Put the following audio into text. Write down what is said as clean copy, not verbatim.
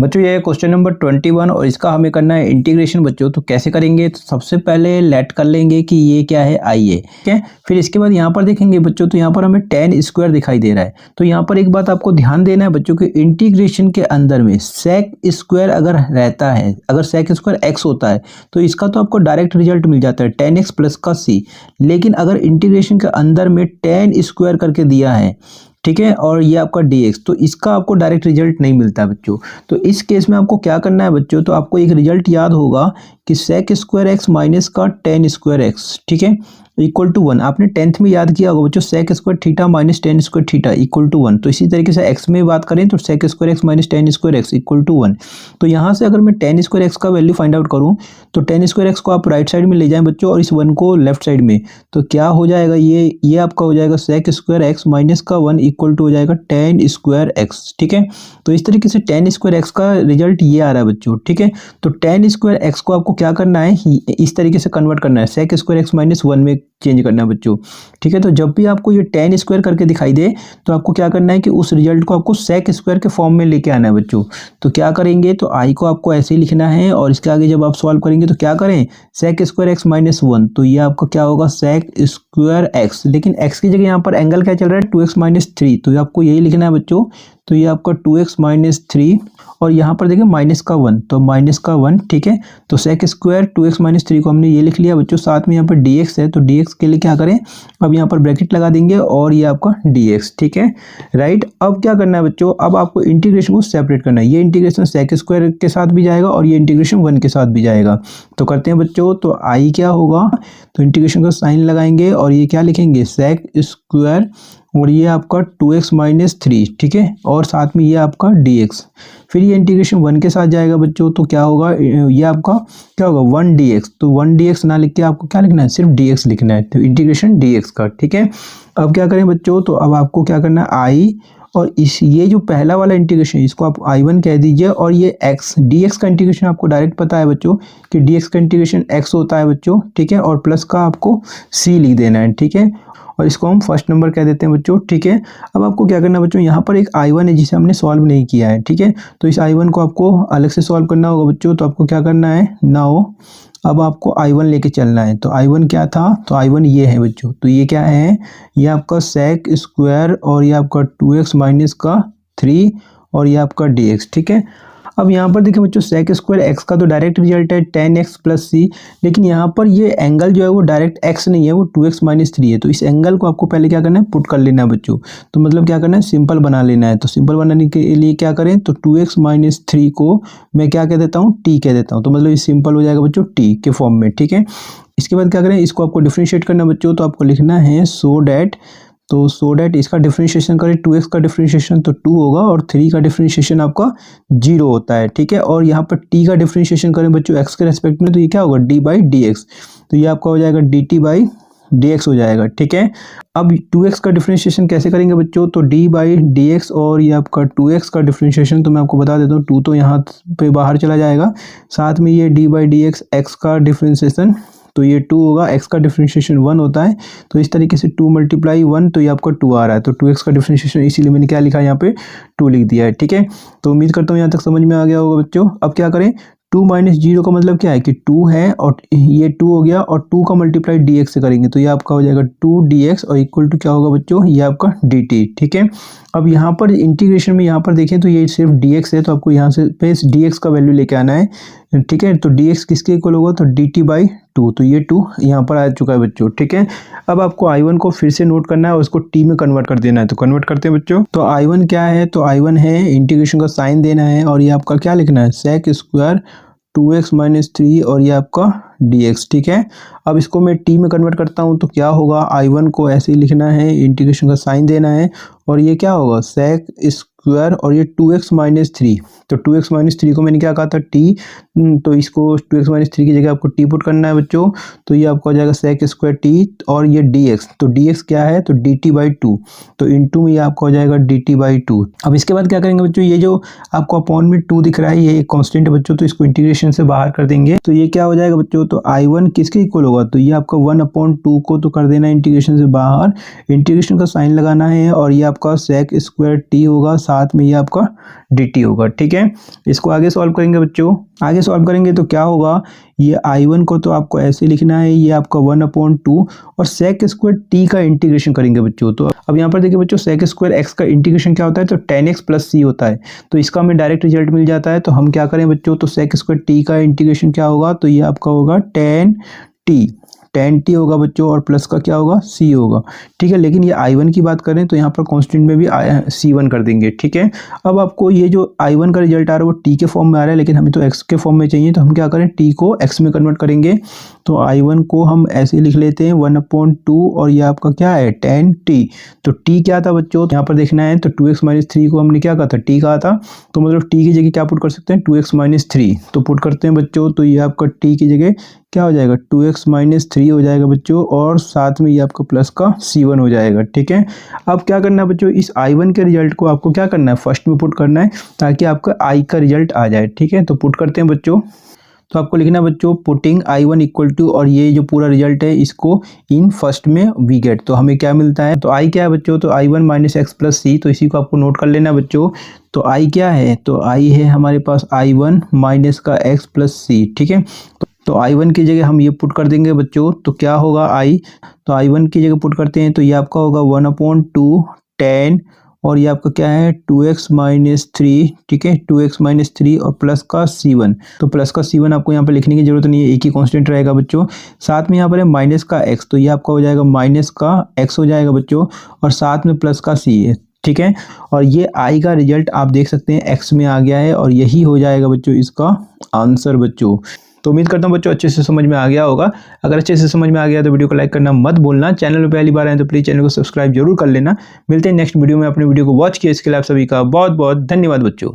बच्चों ये question number 21 और इसका हमें करना है इंटीग्रेशन बच्चों। तो कैसे करेंगे, तो सबसे पहले लेट कर लेंगे कि ये क्या है, आई है, ठीक है। फिर इसके बाद यहाँ पर देखेंगे बच्चों, तो यहाँ पर हमें tan स्क्वायर दिखाई दे रहा है। तो यहाँ पर एक बात आपको ध्यान देना है बच्चों कि इंटीग्रेशन के अंदर में sec स्क्वायर अगर रहता है, अगर sec स्क्वायर x होता है तो इसका तो आपको डायरेक्ट रिजल्ट मिल जाता है tan x प्लस का c। लेकिन अगर इंटीग्रेशन के अंदर में tan स्क्वायर करके दिया है, ठीक है, और ये आपका dx, तो इसका आपको डायरेक्ट रिजल्ट नहीं मिलता बच्चों। तो इस केस में आपको क्या करना है बच्चों, तो आपको एक रिजल्ट याद होगा कि sec स्क्वायर एक्स माइनस का tan स्क्वायर एक्स, ठीक है, इक्वल टू 1। आपने 10th में याद किया होगा बच्चों, sec square theta minus tan square theta equal to 1। तो इसी तरीके से x में बात करें तो sec square x minus tan square x equal to 1। तो यहाँ से अगर मैं tan स्क्वायर एक्स का वैल्यू फाइंड आउट करूँ तो tan स्क्वायर एक्स को आप राइट साइड में ले जाएं बच्चों और इस 1 को लेफ्ट साइड में, तो क्या हो जाएगा, ये आपका हो जाएगा sec स्क्वायर एक्स माइनस का 1 इक्वल टू हो जाएगा tan स्क्वायर एक्स, ठीक है। तो इस तरीके से tan स्क्वायर एक्स का रिजल्ट ये आ रहा है बच्चों, ठीक है। तो tan स्क्वायर एक्स को आपको क्या करना है, इस तरीके से कन्वर्ट करना है, sec स्क्वायर एक्स माइनस 1 में चेंज करना है बच्चों, ठीक है। तो जब भी आपको ये tan स्क्वायर करके दिखाई दे तो आपको क्या करना है कि उस रिजल्ट को आपको sec स्क्वायर के फॉर्म में लेके आना है बच्चों। तो क्या करेंगे, तो i को आपको ऐसे ही लिखना है और इसके आगे जब आप सॉल्व करेंगे तो क्या करें, sec स्क्वायर एक्स माइनस 1, तो ये आपका क्या होगा sec स्क्वायर एक्स, लेकिन x की जगह यहाँ पर एंगल क्या चल रहा है 2x माइनस 3, तो आपको यही लिखना है बच्चों। तो ये आपका 2x माइनस 3 और यहाँ पर देखिए माइनस का 1, तो माइनस का 1, ठीक है। तो sec स्क्वायर 2x माइनस 3 को हमने ये लिख लिया बच्चों। साथ में यहाँ पर dx है, तो dx के लिए क्या करें, अब यहाँ पर ब्रैकेट लगा देंगे और ये आपका dx, ठीक है, राइट। अब क्या करना है बच्चों, अब आपको इंटीग्रेशन को सेपरेट करना है। ये इंटीग्रेशन sec स्क्वायर के साथ भी जाएगा और ये इंटीग्रेशन 1 के साथ भी जाएगा। तो करते हैं बच्चों, तो i क्या होगा, तो इंटीग्रेशन का साइन लगाएंगे और ये क्या लिखेंगे sec स्क्वायर और ये आपका 2x माइनस 3, ठीक है, और साथ में ये आपका dx। फिर ये इंटीग्रेशन 1 के साथ जाएगा बच्चों, तो क्या होगा, ये आपका क्या होगा 1 dx। तो 1 dx ना लिख के आपको क्या लिखना है, सिर्फ dx लिखना है, तो इंटीग्रेशन dx का, ठीक है। अब क्या करें बच्चों, तो अब आपको क्या करना है, i और ये जो पहला वाला इंटीग्रेशन इसको आप i1 कह दीजिए और ये x dx का इंटीग्रेशन आपको डायरेक्ट पता है बच्चों कि dx का इंटीग्रेशन x होता है बच्चों, ठीक है, और प्लस का आपको c लिख देना है, ठीक है, और इसको हम फर्स्ट नंबर कह देते हैं बच्चों, ठीक है। अब आपको क्या करना है बच्चों, यहाँ पर एक i1 है जिसे हमने सॉल्व नहीं किया है, ठीक है, तो इस i1 को आपको अलग से सॉल्व करना होगा बच्चों। तो आपको क्या करना है, नाउ अब आपको i1 लेके चलना है। तो i1 क्या था, तो i1 ये है बच्चों, तो ये क्या है, ये आपका sec स्क्वायर और ये आपका 2x माइनस का 3 और ये आपका dx, ठीक है। अब यहाँ पर देखिए बच्चों sec स्क्वायर एक्स का तो डायरेक्ट रिजल्ट है tan x प्लस c, लेकिन यहाँ पर ये एंगल जो है वो डायरेक्ट x नहीं है, वो 2x माइनस 3 है। तो इस एंगल को आपको पहले क्या करना है, पुट कर लेना है बच्चों। तो मतलब क्या करना है, सिंपल बना लेना है। तो सिंपल बनाने के लिए क्या करें, तो 2x माइनस 3 को मैं क्या कह देता हूँ, t कह देता हूँ। तो मतलब ये सिंपल हो जाएगा बच्चों t के फॉर्म में, ठीक है। इसके बाद क्या करें, इसको आपको डिफ्रेंशिएट करना बच्चों। तो आपको लिखना है सो डैट इसका डिफरेंशिएशन करें, 2x का डिफरेंशिएशन तो 2 होगा और 3 का डिफरेंशिएशन आपका 0 होता है, ठीक है। और यहाँ पर t का डिफरेंशिएशन करें बच्चों x के रेस्पेक्ट में, तो ये क्या होगा d बाई dx, तो ये आपका हो जाएगा dt बाई dx हो जाएगा, ठीक है। अब 2x का डिफरेंशिएशन कैसे करेंगे बच्चों, तो d बाई dx और ये आपका 2x का डिफरेंशिएशन तो मैं आपको बता देता हूँ, 2 तो यहाँ पे बाहर चला जाएगा, साथ में ये d बाई dx x का डिफरेंशिएशन, तो ये 2 होगा, x का डिफरेंशिएशन 1 होता है। तो इस तरीके से 2 मल्टीप्लाई 1, तो ये आपका 2 आ रहा है। तो 2x का डिफरेंशिएशन इसीलिए मैंने क्या लिखा है, यहाँ पे 2 लिख दिया है, ठीक है। तो उम्मीद करता हूँ यहाँ तक समझ में आ गया होगा बच्चों। अब क्या करें, 2 माइनस 0 का मतलब क्या है कि 2 है और ये 2 हो गया और 2 का मल्टीप्लाई dx से करेंगे, तो ये आपका हो जाएगा 2 dx और इक्वल टू क्या होगा बच्चों, ये आपका dt, ठीक है। अब यहाँ पर इंटीग्रेशन में यहाँ पर देखें तो ये सिर्फ dx है, तो आपको यहाँ से पे dx का वैल्यू लेके आना है, ठीक है। तो dx किसके इक्वल होगा, तो dt बाई 2, तो ये 2 यहाँ पर आ चुका है बच्चों, ठीक है। अब आपको i1 को फिर से नोट करना है और उसको t में कन्वर्ट कर देना है। तो कन्वर्ट करते हैं बच्चों। तो i1 क्या है, तो i1 है इंटीग्रेशन का साइन देना है और ये आपका क्या लिखना है, sec स्क्वायर 2x माइनस 3 और ये आपका dx, ठीक है। अब इसको मैं t में कन्वर्ट करता हूँ तो क्या होगा, i1 को ऐसे ही लिखना है, इंटीग्रेशन का साइन देना है और ये क्या होगा sec स्क्वायर और ये 2x माइनस 3, तो 2x माइनस 3 को मैंने क्या कहा था t, तो इसको 2x माइनस 3 की जगह आपको t पुट करना है बच्चों। तो ये आपका हो जाएगा sec स्क्वायर t और ये dx, तो dx क्या है, तो dt बाई 2, तो इनटू में ये आपका हो जाएगा dt बाई 2। अब इसके बाद क्या करेंगे बच्चों, ये जो आपको अपॉन में 2 दिख रहा है ये एक कांस्टेंट है बच्चों, तो इसको इंटीग्रेशन से बाहर कर देंगे। तो ये क्या हो जाएगा बच्चों, तो i1 किसके इक्वल होगा, तो ये आपका 1/2 को तो कर देना इंटीग्रेशन से बाहर, इंटीग्रेशन का साइन लगाना है और ये आपका sec स्क्वायर t होगा, साथ में ये आपका dt होगा। ठीक है, इसको आगे सॉल्व करेंगे बच्चों। आगे सॉल्व करेंगे तो क्या होगा, ये I1 को तो आपको ऐसे लिखना है, ये आपका 1/2 और sec स्क्वायर t का इंटीग्रेशन करेंगे बच्चों। तो अब यहाँ पर देखिए बच्चों, sec स्क्वायर x का इंटीग्रेशन क्या होता है, तो tan x + c होता है। तो इसका हमें डायरेक्ट रिजल्ट मिल जाता है। तो हम क्या करें बच्चों, तो sec स्क्वायर t का इंटीग्रेशन क्या होगा, तो ये आपका होगा tan t होगा बच्चों, और प्लस का क्या होगा, c होगा। ठीक है, लेकिन ये I1 की बात करें तो यहाँ पर कांस्टेंट में भी c1 कर देंगे। ठीक है, अब आपको ये जो I1 का रिजल्ट आ रहा है वो t के फॉर्म में आ रहा है, लेकिन हमें तो x के फॉर्म में चाहिए। तो हम क्या करें, t को x में कन्वर्ट करेंगे। तो I1 को हम ऐसे लिख लेते हैं 1/2 और ये आपका क्या है, tan t। तो t क्या था बच्चों, तो यहाँ पर देखना है, तो 2x - 3 को हमने क्या कहा था, t कहा था। तो मतलब t की जगह क्या पुट कर सकते हैं, 2x - 3 तो पुट करते हैं बच्चों। तो ये आपका t की जगह क्या हो जाएगा, 2x - 3 हो जाएगा बच्चों, और साथ में ये आपका प्लस का c1 हो जाएगा। ठीक है, अब क्या करना है बच्चों, इस I1 के रिजल्ट को आपको क्या करना है, फर्स्ट में पुट करना है ताकि आपका I का रिजल्ट आ जाए। ठीक है, तो पुट करते हैं बच्चों। तो आपको लिखना है बच्चों, पुटिंग I1 = और ये जो पूरा रिजल्ट है इसको इन फर्स्ट में वी गेट। तो हमें क्या मिलता है, तो I क्या है बच्चों, तो I1 - x + c। तो इसी को आपको नोट कर लेना बच्चों। तो I क्या है, तो I है हमारे पास I1 - का x + c। ठीक है, तो I1 की जगह हम ये पुट कर देंगे बच्चों। तो क्या होगा तो I1 की जगह पुट करते हैं तो ये आपका होगा 1/2 tan, और ये आपका क्या है, 2x - 3। ठीक है, 2x - 3 और प्लस का c1। तो प्लस का c1 आपको यहाँ पर लिखने की जरूरत नहीं है, एक ही कांस्टेंट रहेगा बच्चों। साथ में यहाँ पर है माइनस का x, तो ये आपका हो जाएगा माइनस का x हो जाएगा बच्चों, और साथ में प्लस का c है। ठीक है, और ये I का रिजल्ट आप देख सकते हैं x में आ गया है, और यही हो जाएगा बच्चों इसका आंसर बच्चों। तो उम्मीद करता हूँ बच्चों अच्छे से समझ में आ गया होगा। अगर अच्छे से समझ में आ गया तो वीडियो को लाइक करना मत भूलना। चैनल में पहली बार आए तो प्लीज़ चैनल को सब्सक्राइब जरूर कर लेना। मिलते हैं नेक्स्ट वीडियो में। अपने वीडियो को वॉच किया इसके लिए आप सभी का बहुत बहुत धन्यवाद बच्चों।